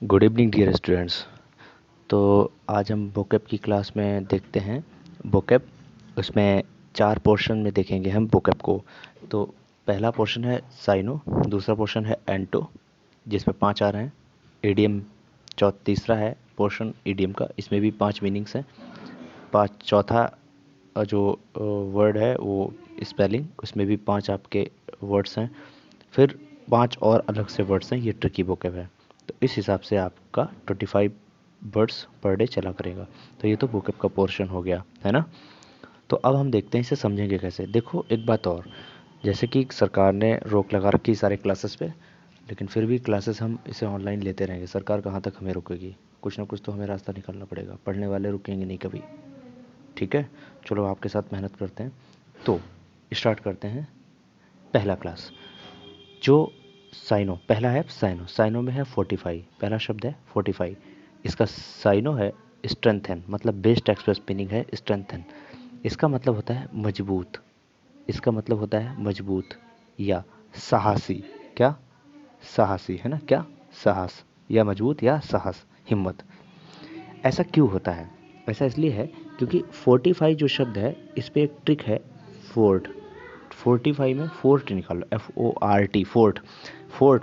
Good evening dear students. तो आज हम वोकैब की क्लास में देखते हैं वोकैब। उसमें 4 पोर्शन में देखेंगे हम वोकैब को। तो पहला पोर्शन है साइनो, दूसरा पोर्शन है एंटो जिसमें 5 आ रहे हैं, ईडीएम तीसरा है पोर्शन ईडीएम का, इसमें भी 5 मीनिंग्स हैं। चौथा जो वर्ड है वो स्पेलिंग, उसमें भी 5 आपके वर्ड्स हैं। फिर 5 और अलग से वर्ड्स हैं, ये ट्रिकी वोकैब है। तो इस हिसाब से आपका 25 वर्ड्स पर डे चला करेगा। तो ये तो वोकैब का पोर्शन हो गया है ना। तो अब हम देखते हैं इसे समझेंगे कैसे। देखो एक बात और, जैसे कि सरकार ने रोक लगा रखी सारे क्लासेस पे, लेकिन फिर भी क्लासेस हम इसे ऑनलाइन लेते रहेंगे। सरकार कहाँ तक हमें रोकेगी? कुछ ना कुछ तो हमें रास्ता निकालना पड़ेगा। पढ़ने वाले रुकेंगे नहीं कभी। ठीक है, चलो आपके साथ मेहनत करते हैं। तो स्टार्ट करते हैं पहला क्लास। जो साइनो पहला है, साइनो साइनो में है 45। पहला शब्द है 45। इसका साइनो है स्ट्रेंथन, मतलब बेस्ट एक्सप्रेस मीनिंग है स्ट्रेंथन। इसका मतलब होता है मजबूत। इसका मतलब होता है मजबूत या साहसी। क्या? साहसी है ना, क्या? साहस या मजबूत या साहस, हिम्मत। ऐसा क्यों होता है? ऐसा इसलिए है क्योंकि 45 जो शब्द है इस पे एक ट्रिक है, फोर्ट। 45 में फोर्ट निकालो, FORT, फोर्ट।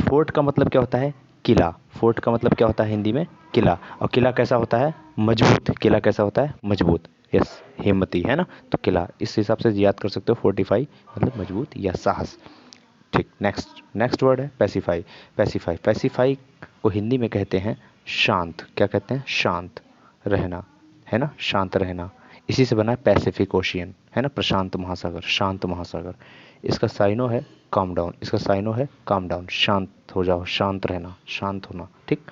फोर्ट का मतलब क्या होता है? किला। फोर्ट का मतलब क्या होता है हिंदी में? किला। और किला कैसा होता है? मजबूत। किला कैसा होता है? मजबूत। यस, हिम्मती है ना। तो किला इस हिसाब से याद कर सकते हो, 45 मतलब मजबूत या साहस। ठीक, नेक्स्ट नेक्स्ट वर्ड है पैसिफाई। पैसिफाई पैसिफाई को हिंदी में कहते हैं शांत। क्या कहते हैं? शांत रहना, है ना, शांत रहना। इसी से बना है पैसिफिक ओशियन, है ना, प्रशांत महासागर, शांत महासागर। इसका साइनो है काम डाउन। इसका साइनो है काम डाउन, शांत हो जाओ, शांत रहना, शांत होना। ठीक।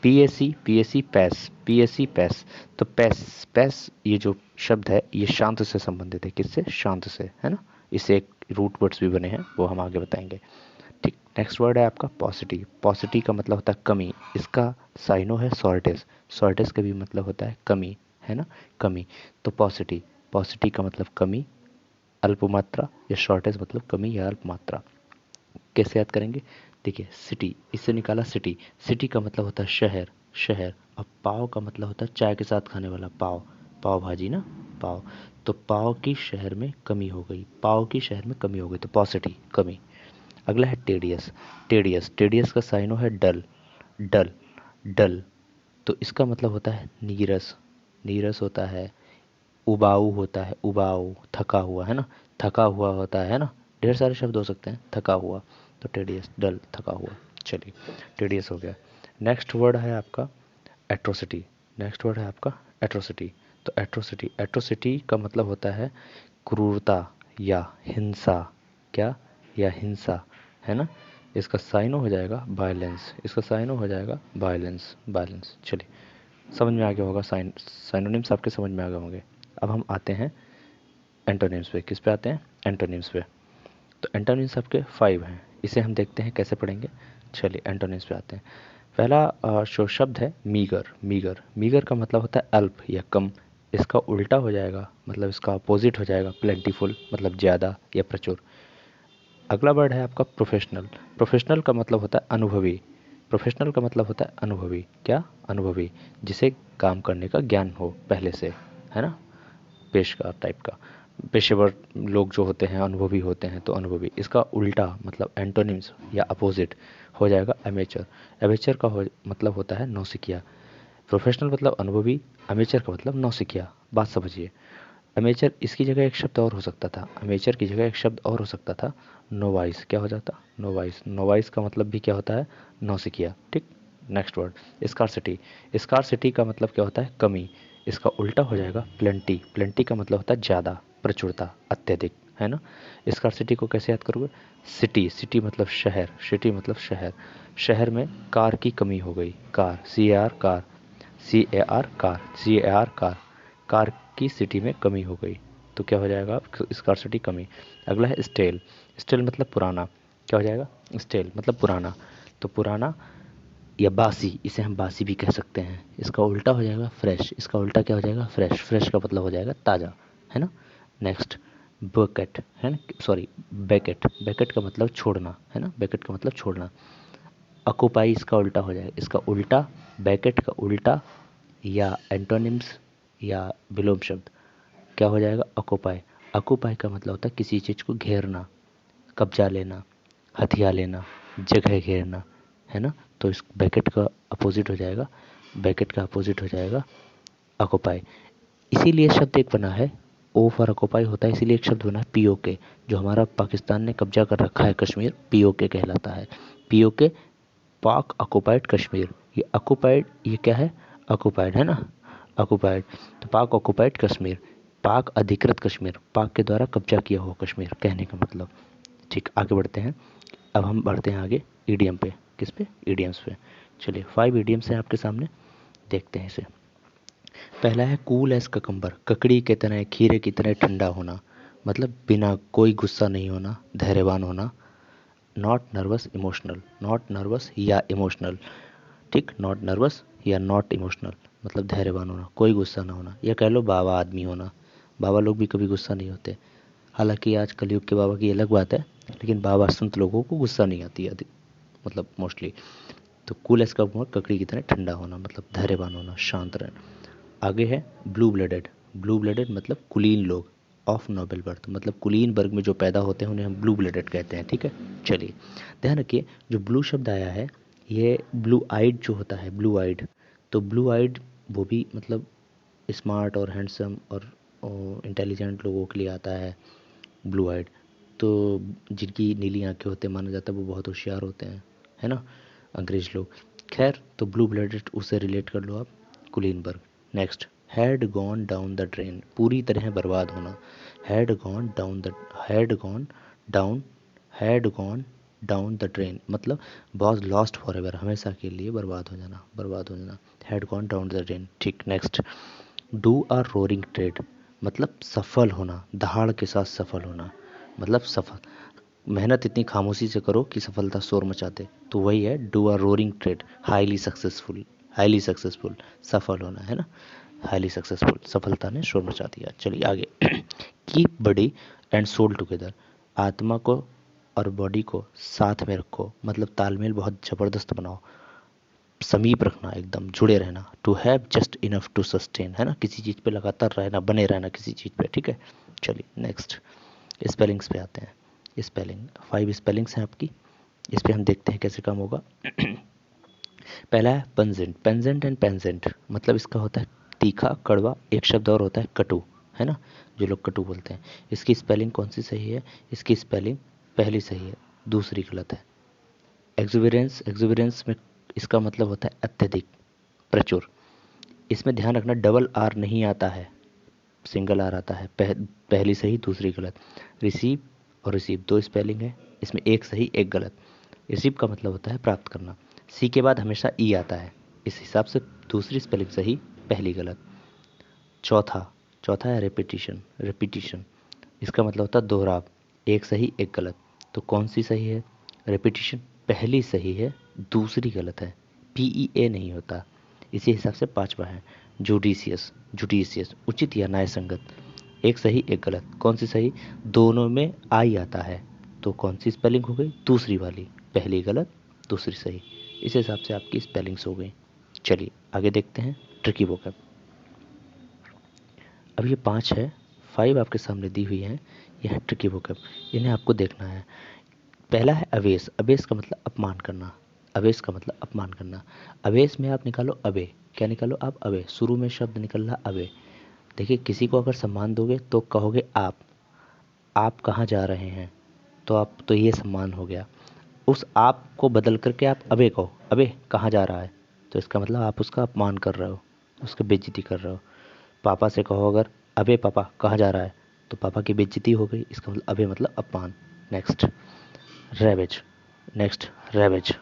पीएसी पीएसी पैस, पीएसी पैस। तो पैस पैस ये जो शब्द है ये शांत से संबंधित है। किससे? शांत से, है ना। इससे एक रूट वर्ड्स भी बने हैं, वो हम आगे बताएंगे। ठीक, नेक्स्ट वर्ड है आपका पॉसिटिव। पॉसिटिव का मतलब होता है कमी। इसका साइनो है शॉर्टेज। शॉर्टेज का भी मतलब होता है कमी, है ना, कमी। तो पॉसिटिव, पॉसिटिव का मतलब कमी, अल्प मात्रा, या शॉर्टेज मतलब कमी या अल्प मात्रा। कैसे याद करेंगे? देखिए, सिटी, इससे निकाला सिटी। सिटी का मतलब होता है शहर, शहर। और पाव का मतलब होता है चाय के साथ खाने वाला पाव, पाव भाजी ना, पाव। तो पाव की शहर में कमी हो गई, पाव की शहर में कमी हो गई, तो पॉसिटिव, कमी। अगला है टेडियस। टेडियस, टेडियस का साइनो है डल, डल, डल। तो इसका मतलब होता है नीरस, नीरस होता है, उबाऊ होता है, उबाऊ, थका हुआ, है ना, थका हुआ होता है ना। ढेर सारे शब्द हो सकते हैं, थका हुआ। तो टेडियस, डल, थका हुआ। चलिए, टेडियस हो गया। नेक्स्ट वर्ड है आपका एट्रोसिटी। नेक्स्ट वर्ड है आपका एट्रोसिटी। तो एट्रोसिटी, एट्रोसिटी का मतलब होता है क्रूरता या हिंसा। क्या? या हिंसा, है ना। इसका साइनो हो जाएगा वायलेंस। इसका साइनो हो जाएगा वायलेंस, वायलेंस। चलिए, समझ में आ गया होगा। साइनोनिम्स आपके समझ में आ गए होंगे। अब हम आते हैं एंटोनिम्स पे। किस पे आते हैं? एंटोनिम्स पे। तो एंटोनिम्स आपके 5 हैं, इसे हम देखते हैं कैसे पढ़ेंगे। चलिए एंटोनिम्स पे आते हैं। पहला जो शब्द है मीगर। मीगर, मीगर का मतलब होता है अल्प या कम। इसका उल्टा हो जाएगा, मतलब इसका अपोजिट हो जाएगा प्लेंटीफुल, मतलब ज़्यादा या प्रचुर। अगला वर्ड है आपका प्रोफेशनल। प्रोफेशनल का मतलब होता है अनुभवी। प्रोफेशनल का मतलब होता है अनुभवी। क्या? अनुभवी, जिसे काम करने का ज्ञान हो पहले से, है ना, पेशकार टाइप का। पेशेवर लोग जो होते हैं अनुभवी होते हैं, तो अनुभवी। इसका उल्टा मतलब एंटोनिम्स या अपोजिट हो जाएगा एमेचर। एमेचर का मतलब होता है नौसिखिया। प्रोफेशनल मतलब अनुभवी, अमेचर का मतलब नौसिखिया। बात समझिए। अमेचर, इसकी जगह एक शब्द और हो सकता था, अमेचर की जगह एक शब्द और हो सकता था, नोवाइस। क्या हो जाता? नोवाइस। नोवाइस का मतलब भी क्या होता है? नौसिखिया। ठीक। Next word scarcity. स्कार्सिटी का मतलब क्या होता है? कमी। इसका उल्टा हो जाएगा प्लेंटी। प्लेंटी का मतलब होता है ज़्यादा, प्रचुरता, अत्यधिक, है ना। स्कार्सिटी को कैसे याद करोगे? सिटी, सिटी मतलब शहर, सिटी मतलब शहर। शहर में कार की कमी हो गई, car, CAR car, CAR car, CAR car. Car की सिटी में कमी हो गई, तो क्या हो जाएगा? स्कार्सिटी, कमी। अगला है स्टेल। स्टेल मतलब पुराना। क्या हो जाएगा? स्टेल मतलब पुराना। तो पुराना या बासी, इसे हम बासी भी कह सकते हैं। इसका उल्टा हो जाएगा फ्रेश। इसका उल्टा क्या हो जाएगा? फ्रेश। फ्रेश का मतलब हो जाएगा ताज़ा, है ना। नेक्स्ट बकेट, है ना, सॉरी, बैकेट। बैकेट का मतलब छोड़ना, है ना, बैकेट का मतलब छोड़ना। ऑक्यूपाई इसका उल्टा हो जाएगा, इसका उल्टा, ब्रैकेट का उल्टा या एंटोनिम्स या विलोम शब्द क्या हो जाएगा, ऑक्यूपाई। ऑक्यूपाई का मतलब होता है किसी चीज़ को घेरना, कब्जा लेना, हथिया लेना, जगह घेरना, है ना। तो इस ब्रैकेट का अपोजिट हो जाएगा, ब्रैकेट का अपोजिट हो जाएगा ऑक्यूपाई। इसीलिए शब्द एक बना है, ओ फॉर ऑक्यूपाई होता है, इसीलिए एक शब्द बना है पीओके। जो हमारा पाकिस्तान ने कब्जा कर रखा है कश्मीर, पीओके कहलाता है। पीओके, पाक ऑक्युपाइड कश्मीर। ये ऑक्युपाइड, ये क्या है, ऑक्युपाइड है ना, ऑक्युपाइड। तो पाक ऑक्युपाइड कश्मीर, पाक अधिकृत कश्मीर, पाक के द्वारा कब्जा किया हुआ कश्मीर कहने का मतलब। ठीक, आगे बढ़ते हैं। अब हम बढ़ते हैं आगे ईडियम पे। किस पे, ईडियम्स पे। चलिए 5 ईडियम्स हैं आपके सामने, देखते हैं इसे। पहला है कूल एज ककम्बर, ककड़ी के तरह, खीरे की तरह ठंडा होना, मतलब बिना कोई गुस्सा नहीं होना, धैर्यवान होना। Not nervous emotional, not nervous या इमोशनल, ठीक, नॉट नर्वस या नॉट इमोशनल, मतलब धैर्यवान होना, कोई गुस्सा ना होना, या कह लो बाबा आदमी होना। बाबा लोग भी कभी गुस्सा नहीं होते, हालांकि आज कलयुग के बाबा की अलग बात है, लेकिन बाबा संत लोगों को गुस्सा नहीं आती है मतलब मोस्टली। तो कूल एज ककम्बर, ककड़ी की तरह ठंडा होना, मतलब धैर्यवान होना, शांत रहना। आगे है ब्लू ब्लडेड, ब्लू ब्लडेड मतलब कुलीन लोग, ऑफ नोबल बर्थ, मतलब कुलीन वर्ग में जो पैदा होते हैं उन्हें हम ब्लू ब्लडेड कहते हैं, ठीक है। चलिए ध्यान रखिए, जो ब्लू शब्द आया है ये ब्लू आइड जो होता है, ब्लू आइड, तो ब्लू आइड वो भी मतलब स्मार्ट और हैंडसम और इंटेलिजेंट लोगों के लिए आता है ब्लू आइड। तो जिनकी नीली आंखें होते हैं माना जाता है वो बहुत होशियार होते हैं, है ना, अंग्रेज लोग। खैर, तो ब्लू ब्लडेड उससे रिलेट कर लो आप, कुलीनबर्ग। Next, had gone down the drain, पूरी तरह बर्बाद होना। Had gone down the, had gone down, had gone down the drain मतलब वॉज लॉस्ट फॉर एवर, हमेशा के लिए बर्बाद हो जाना, बर्बाद हो जाना। Had gone down the drain, ठीक। Next, do are roaring trade, मतलब सफल होना, दहाड़ के साथ सफल होना, मतलब सफल, मेहनत इतनी खामोशी से करो कि सफलता शोर मचा दे, तो वही है do are roaring trade, highly successful, highly successful, सफल होना, है ना, हाईली सक्सेसफुल, सफलता ने शोर मचा दिया। चलिए आगे keep body and soul together, आत्मा को और बॉडी को साथ में रखो, मतलब तालमेल बहुत ज़बरदस्त बनाओ, समीप रखना, एकदम जुड़े रहना। To have just enough to sustain, है ना, किसी चीज़ पे लगातार रहना, बने रहना किसी चीज़ पे, ठीक है। चलिए नेक्स्ट स्पेलिंग्स पे आते हैं। स्पेलिंग 5 स्पेलिंग्स हैं आपकी, इस पे हम देखते हैं कैसे काम होगा। पहला है पेंजेंट, पेंजेंट एंड पेंजेंट, मतलब इसका होता है तीखा, कड़वा, एक शब्द और होता है कटु, है ना, जो लोग कटु बोलते हैं। इसकी स्पेलिंग कौन सी सही है, इसकी स्पेलिंग पहली सही है, दूसरी गलत है। एक्सुबरेंस, एक्सुबरेंस में इसका मतलब होता है अत्यधिक, प्रचुर। इसमें ध्यान रखना डबल आर नहीं आता है, सिंगल आर आता है, पहली सही दूसरी गलत। रिसीव और रिसीव दो स्पेलिंग है, इसमें एक सही एक गलत। रिसीव का मतलब होता है प्राप्त करना, सी के बाद हमेशा ई आता है, इस हिसाब से दूसरी स्पेलिंग सही पहली गलत। चौथा, चौथा है रेपिटिशन, रेपिटिशन इसका मतलब होता है दोहराव, एक सही एक गलत, तो कौन सी सही है, रेपिटिशन पहली सही है दूसरी गलत है, पी ई ए नहीं होता। इसी हिसाब से पांचवा है जुडिशियस, जुडिशियस उचित या न्याय संगत, एक सही एक गलत, कौन सी सही, दोनों में आई आता है, तो कौन सी स्पेलिंग हो गई, दूसरी वाली, पहली गलत दूसरी सही। इस हिसाब से आपकी स्पेलिंग्स हो गई। चलिए आगे देखते हैं ट्रिकी वोकैब। अब ये 5 है, 5 आपके सामने दी हुई हैं, यह है ट्रिकी वोकैब, इन्हें आपको देखना है। पहला है अवेश, अवेश का मतलब अपमान करना, अवेश का मतलब अपमान करना। अवेश में आप निकालो अबे, क्या निकालो आप, अबे, शुरू में शब्द निकल रहा अबे। देखिए किसी को अगर सम्मान दोगे तो कहोगे आप कहाँ जा रहे हैं, तो आप, तो ये सम्मान हो गया। उस आप को बदल करके आप अबे कहो, अबे कहाँ जा रहा है, तो इसका मतलब आप उसका अपमान कर रहे हो, उसकी बेइज्जती कर रहे हो। पापा से कहो अगर अबे पापा कहाँ जा रहा है, तो पापा की बेइज्जती हो गई, इसका मतलब अबे मतलब अपमान। Next ravages, next ravages,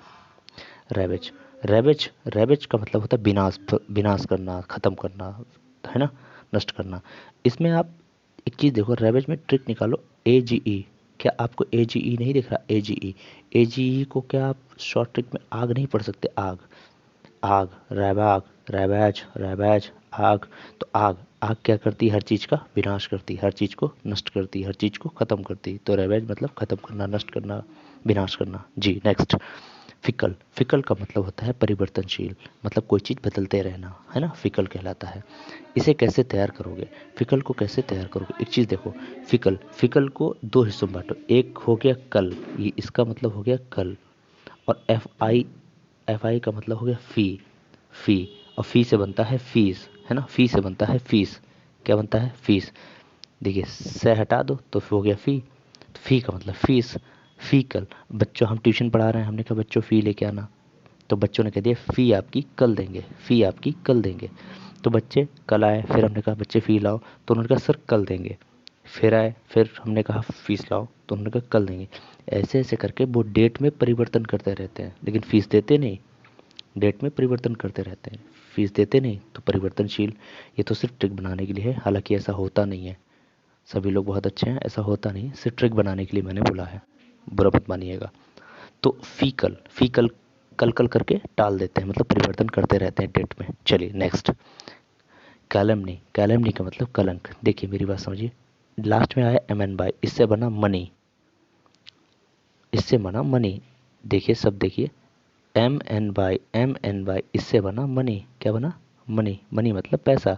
ravages, ravages, ravages का मतलब होता है विनाश, विनाश करना, ख़त्म करना, है ना, नष्ट करना। इसमें आप एक चीज़ देखो, रैवेज में ट्रिक निकालो, ए जी ई, क्या आपको ए जी ई नहीं दिख रहा, ए जी ई, ए जी ई को क्या आप शॉर्ट ट्रिक में आग नहीं पढ़ सकते, आग, आग, रैबाग, रैबैज, रैबैज, आग। तो आग, आग क्या करती है, हर चीज़ का विनाश करती है, हर चीज़ को नष्ट करती है, हर चीज़ को ख़त्म करती है, तो रैबैज मतलब ख़त्म करना, नष्ट करना, विनाश करना। जी नेक्स्ट, फिकल, फिकल का मतलब होता है परिवर्तनशील, मतलब कोई चीज़ बदलते रहना, है ना, फिकल कहलाता है। इसे कैसे तैयार करोगे, फिकल को कैसे तैयार करोगे, एक चीज़ देखो, फिकल, फिकल को दो हिस्सों में बांटो। एक हो गया कल, ये इसका मतलब हो गया कल, और एफ आई, एफ आई का मतलब हो गया फी, फी, और फी से बनता है फीस, है ना, फी से बनता है फीस, क्या बनता है, फीस। देखिए से हटा दो तो हो गया फी, तो फी का मतलब फीस। फीकल, बच्चों हम ट्यूशन पढ़ा रहे हैं, हमने कहा बच्चों फी लेके आना, तो बच्चों ने कह दिया फ़ी आपकी कल देंगे, फ़ी आपकी कल देंगे। तो बच्चे कल आए, फिर हमने कहा बच्चे फ़ी लाओ, तो उन्होंने कहा सर कल देंगे। फिर आए, फिर हमने कहा फ़ीस लाओ, तो उन्होंने कहा कल देंगे। ऐसे ऐसे करके वो डेट में परिवर्तन करते रहते हैं, लेकिन फ़ीस देते नहीं, डेट में परिवर्तन करते रहते हैं, फ़ीस देते नहीं, तो परिवर्तनशील। ये तो सिर्फ ट्रिक बनाने के लिए है, हालांकि ऐसा होता नहीं है। सभी लोग बहुत अच्छे हैं, ऐसा होता नहीं, सिर्फ ट्रिक बनाने के लिए मैंने बोला है, बुरा मत मानिएगा। तो फीकल, फीकल कल कल करके टाल देते हैं, मतलब परिवर्तन करते रहते हैं डेट में। चलिए नेक्स्ट, कैलमनी, कैलमनी का मतलब कलंक। देखिए मेरी बात समझिए, लास्ट में आया एम एन बाई, इससे बना मनी, इससे बना मनी। देखिए सब देखिए, M N Y, M N Y, इससे बना मनी, क्या बना, मनी, मनी मतलब पैसा।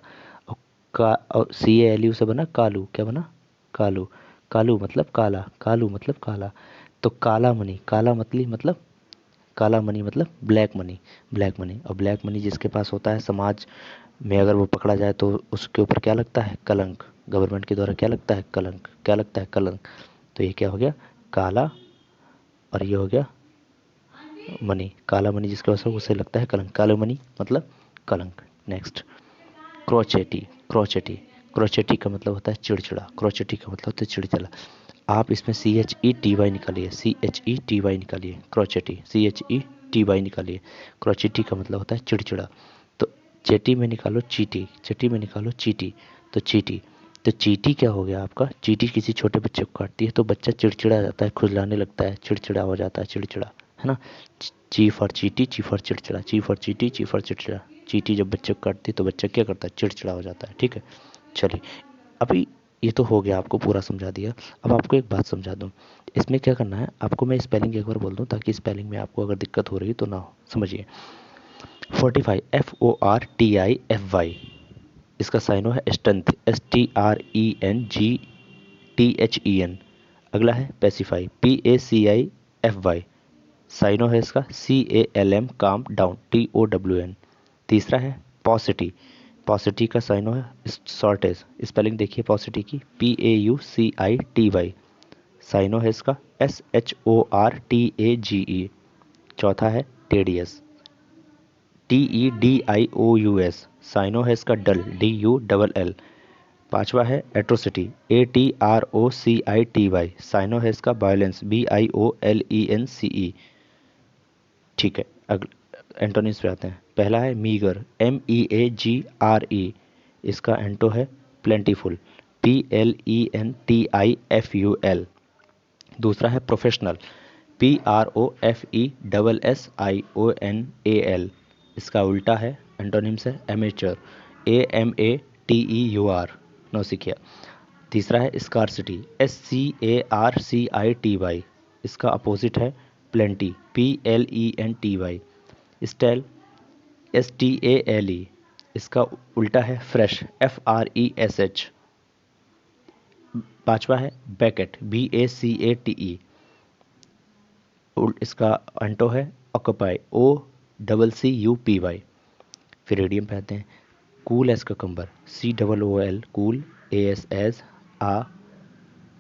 और का, और सी ए एल यू से बना कालू, क्या बना, कालू, कालू मतलब काला, कालू मतलब काला। तो काला मनी, काला मतलब काला मनी मतलब ब्लैक मनी, ब्लैक मनी। और ब्लैक मनी जिसके पास होता है समाज में, अगर वो पकड़ा जाए तो उसके ऊपर क्या लगता है, कलंक, गवर्नमेंट के द्वारा क्या लगता है, कलंक, क्या लगता है, कलंक। तो ये क्या हो गया, काला, और ये हो गया मनी, काला मनी जिसके पास हो उसे लगता है कलंक, काला मनी मतलब कलंक। नेक्स्ट, क्रोचेटी, क्रोचेटी, क्रोचेटी का मतलब होता है चिड़चिड़ा, क्रोचेटी का मतलब होता है चिड़चिड़ा। आप इसमें C H E T Y निकालिए, C H E T Y निकालिए, क्रोचेटी, C H E T Y निकालिए। क्रोचेटी का मतलब होता है चिड़चिड़ा। तो चेटी में निकालो चीटी, चेटी में निकालो चीटी, तो चीटी, तो चीटी क्या हो गया आपका, चीटी किसी छोटे बच्चे को काटती है तो बच्चा चिड़चिड़ा जाता है, खुजलाने लगता है, चिड़चिड़ा हो जाता है, चिड़चिड़ा, है ना। ची फॉर चीटी, ची फॉर चिड़चिड़ा, ची फॉर चीटी, ची फॉर चिड़चिड़ा। चीटी जब बच्चे को काटती है तो बच्चा क्या करता है, चिड़चिड़ा हो जाता है, ठीक है। चलिए, अभी ये तो हो गया, आपको पूरा समझा दिया। अब आपको एक बात समझा दूँ, इसमें क्या करना है आपको, मैं स्पेलिंग एक बार बोल दूँ ताकि स्पेलिंग में आपको अगर दिक्कत हो रही है तो ना हो। समझिए, 45, FORTIFY, इसका साइनो है स्ट्रेंथ, STRENGTHEN। अगला है पैसिफाई, PACIFY, साइनो है इसका CALM, काम डाउन, TOWN। तीसरा है पॉसिटी, पॉसिटी का साइनो है शॉर्टेज, स्पेलिंग देखिए पॉसिटी की, PAUCITY, साइनो है इसका SHORTAGE। चौथा है टेडियस, TEDIOUS, साइनो है इसका डल, DULL। पांचवा है एट्रोसिटी, ATROCITY, साइनो है इसका वायलेंस, VIOLENCE। ठीक है, एंटोनिम्स पे आते हैं। पहला है मीगर, MEAGRE, इसका एंटो है प्लेंटीफुल, PLENTIFUL। दूसरा है प्रोफेशनल, PROFESSIONAL, इसका उल्टा है, एंटोनिम्स है एमेच्योर, AMATEUR, नौसिखिया। तीसरा है स्कार्सिटी, SCARCITY, इसका अपोजिट है प्लेंटी, PLENTY। स्टेल, STALE, इसका उल्टा है फ्रेश, FRESH। पांचवा है बैकेट, BACATE, इसका एंटो है ऑक्यूपाई, OCCUPY। फिर रेडियम पे आते हैं, cool as cucumber, COOL cool, AS as a,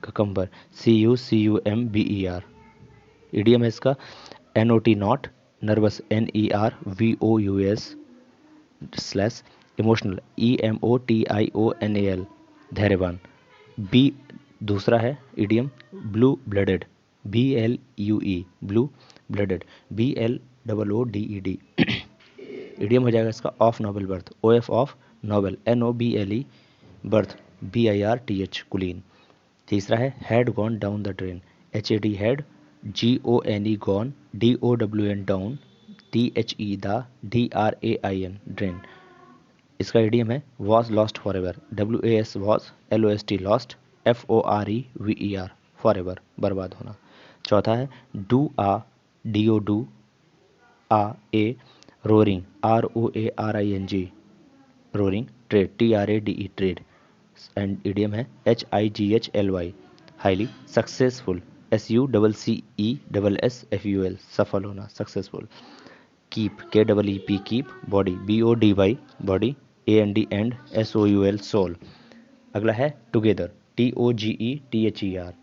cucumber, CUCUMBER। Idiom है इसका NOT not, nervous, NERVOUS, slash, emotional, EMOTIONAL, धैर्यवान। बी, दूसरा है idiom blue blooded, BLUE, blue blooded, BLOODED। Idiom हो जाएगा इसका of noble birth, OF of noble, NOBLE, birth, BIRTH, कुलीन। तीसरा है had gone down the drain, HAD had, GONE gone, DOWN down, THE the, DRAIN drain. इसका idiom है was lost for ever, WAS was, LOST lost, FOREVER forever, बर्बाद होना। चौथा है do a, DO do, A, roaring, ROARING, roaring, trade, TRADE, trade, and idiom है HIGHLY, highly successful, SUCCESSFUL, सफल होना, successful, keep, KEEP, keep, body, BODY, body, AND, and SOUL, soul। अगला है together, TOGETHER,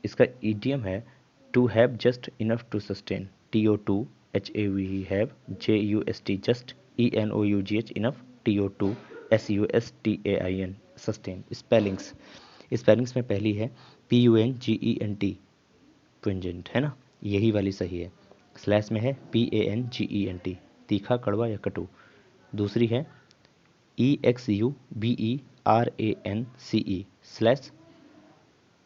इसका idiom है to have just enough to sustain, TO2 HAVE, have, JUST, just, ENOUGH, enough, TO2 SUSTAIN, sustain। Spellings में पहली है PUNGENT, पुंजेंट है ना, यही वाली सही है। स्लैश में है PANGENT, तीखा, कड़वा या कटु। दूसरी है EXUBERANCE, स्लैश।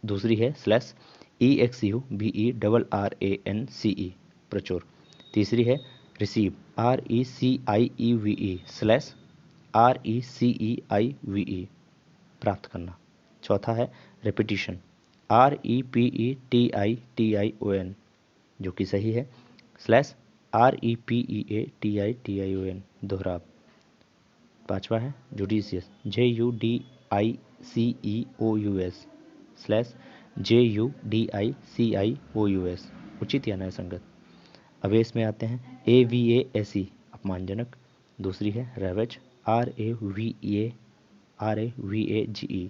दूसरी है स्लैश EXUBERRANCE, प्रचुर। तीसरी है रिसीव, RECIEVE, स्लैश RECEIVE, प्राप्त करना। चौथा है रेपिटिशन, REPETITION, जो कि सही है, स्लैश REPEATITION, दोहराव। पांचवा है जुडिशियस, JUDICEOUS, स्लैश JUDICIOUS, उचित या न्याय संगत। अवेश में आते हैं AVASE, अपमानजनक। दूसरी है रैवेज, RAVAGE,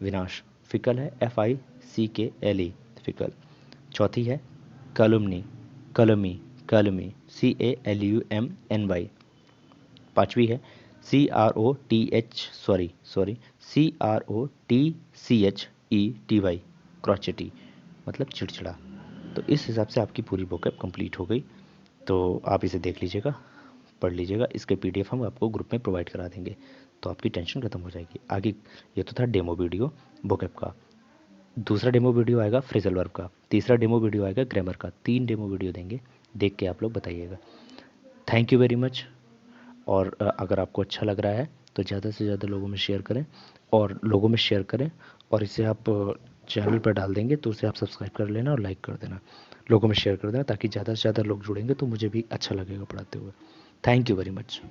विनाश। फिकल है FICKLE, फिकल। चौथी है कलुमनी, कलमी, CALUMNY। पांचवी है CROTCHETY, क्रॉचेटी, मतलब चिड़चिड़ा। तो इस हिसाब से आपकी पूरी वोकैब कंप्लीट हो गई। तो आप इसे देख लीजिएगा, पढ़ लीजिएगा, इसके PDF हम आपको ग्रुप में प्रोवाइड करा देंगे, तो आपकी टेंशन खत्म हो जाएगी। आगे ये तो था डेमो वीडियो वोकैब का। दूसरा डेमो वीडियो आएगा फ्रेजल वर्ब का, तीसरा डेमो वीडियो आएगा ग्रामर का। 3 डेमो वीडियो देंगे, देख के आप लोग बताइएगा। Thank you very much. और अगर आपको अच्छा लग रहा है तो ज़्यादा से ज़्यादा लोगों में शेयर करें, और इसे आप चैनल पर डाल देंगे तो उसे आप सब्सक्राइब कर लेना और लाइक कर देना, लोगों में शेयर कर देना, ताकि ज़्यादा से ज़्यादा लोग जुड़ेंगे तो मुझे भी अच्छा लगेगा पढ़ाते हुए। Thank you very much.